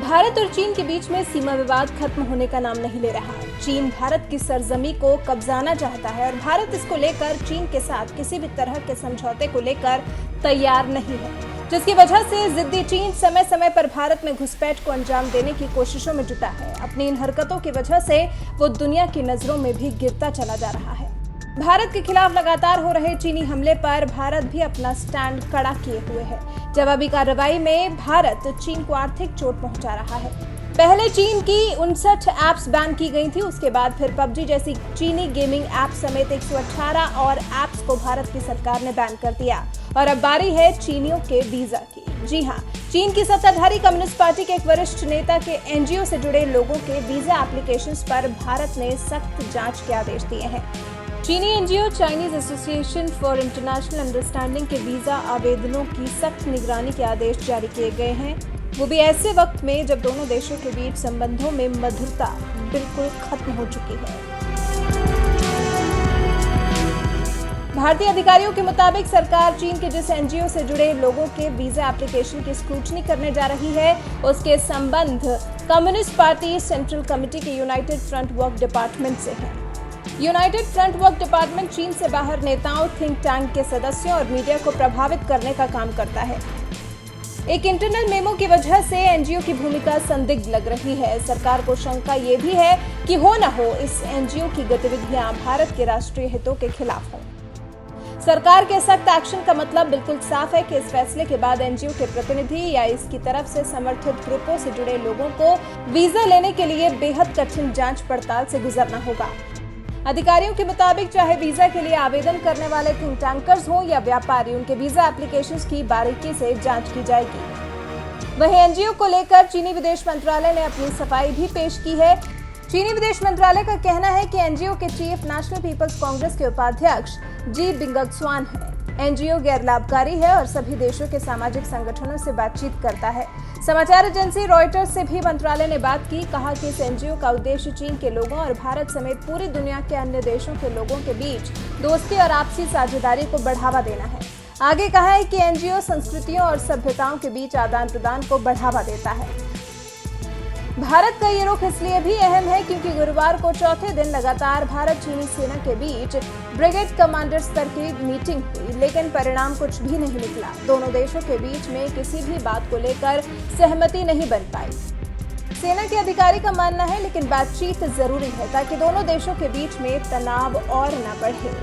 भारत और चीन के बीच में सीमा विवाद खत्म होने का नाम नहीं ले रहा। चीन भारत की सरजमी को कब्जाना चाहता है और भारत इसको लेकर चीन के साथ किसी भी तरह के समझौते को लेकर तैयार नहीं है, जिसकी वजह से जिद्दी चीन समय समय पर भारत में घुसपैठ को अंजाम देने की कोशिशों में जुटा है। अपनी इन हरकतों की वजह से वो दुनिया की नजरों में भी गिरता चला जा रहा है। भारत के खिलाफ लगातार हो रहे चीनी हमले पर भारत भी अपना स्टैंड कड़ा किए हुए है। जवाबी कार्रवाई में भारत चीन को आर्थिक चोट पहुंचा रहा है। पहले चीन की 59 ऐप्स बैन की गई थी, उसके बाद फिर पबजी जैसी चीनी गेमिंग ऐप समेत 118 और ऐप्स को भारत की सरकार ने बैन कर दिया और अब बारी है चीनियों के वीजा की। जी हां, चीन की सत्ताधारी कम्युनिस्ट पार्टी के एक वरिष्ठ नेता के एनजीओ से जुड़े लोगों के वीजा एप्लीकेशंस पर भारत ने सख्त जांच के आदेश दिए हैं। चीनी NGO Chinese association for international understanding के वीजा आवेदनों की सख्त निगरानी के आदेश जारी किए गए हैं, वो भी ऐसे वक्त में जब दोनों देशों के बीच संबंधों में मधुरता बिल्कुल खत्म हो चुकी है। भारतीय अधिकारियों के मुताबिक सरकार चीन के जिस एनजीओ से जुड़े लोगों के वीजा एप्लीकेशन की स्क्रूटनी करने जा रही है, उसके संबंध कम्युनिस्ट पार्टी सेंट्रल कमेटी के यूनाइटेड फ्रंट वर्क डिपार्टमेंट से है। यूनाइटेड फ्रंट वर्क डिपार्टमेंट चीन से बाहर नेताओं, थिंक टैंक के सदस्यों और मीडिया को प्रभावित करने का काम करता है। एक इंटरनल मेमो की वजह से एनजीओ की भूमिका संदिग्ध लग रही है। सरकार को शंका ये भी है कि हो न हो इस एनजीओ की गतिविधियां भारत के राष्ट्रीय हितों के खिलाफ हों। सरकार के सख्त एक्शन का मतलब बिल्कुल साफ है कि इस फैसले के बाद एनजीओ के प्रतिनिधि या इसकी तरफ से समर्थित ग्रुपों से जुड़े लोगों को वीजा लेने के लिए बेहद कठिन जांच पड़ताल से गुजरना होगा। अधिकारियों के मुताबिक चाहे वीजा के लिए आवेदन करने वाले थिंक टैंकर्स हों या व्यापारी, उनके वीजा एप्लीकेशंस की बारीकी से जांच की जाएगी। वहीं एनजीओ को लेकर चीनी विदेश मंत्रालय ने अपनी सफाई भी पेश की है। चीनी विदेश मंत्रालय का कहना है कि एनजीओ के चीफ नेशनल पीपल्स कांग्रेस के उपाध्यक्ष जी बिंगक्सवान है। एनजीओ गैर लाभकारी है और सभी देशों के सामाजिक संगठनों से बातचीत करता है। समाचार एजेंसी रॉयटर्स से भी मंत्रालय ने बात की, कहा कि इस एनजीओ का उद्देश्य चीन के लोगों और भारत समेत पूरी दुनिया के अन्य देशों के लोगों के बीच दोस्ती और आपसी साझेदारी को बढ़ावा देना है। आगे कहा है कि एनजीओ संस्कृतियों और सभ्यताओं के बीच आदान प्रदान को बढ़ावा देता है। भारत का ये रुख इसलिए भी अहम है क्योंकि गुरुवार को चौथे दिन लगातार भारत चीनी सेना के बीच ब्रिगेड कमांडर स्तर की मीटिंग हुई, लेकिन परिणाम कुछ भी नहीं निकला। दोनों देशों के बीच में किसी भी बात को लेकर सहमति नहीं बन पाई। सेना के अधिकारी का मानना है, लेकिन बातचीत जरूरी है ताकि दोनों देशों के बीच में तनाव और न बढ़े।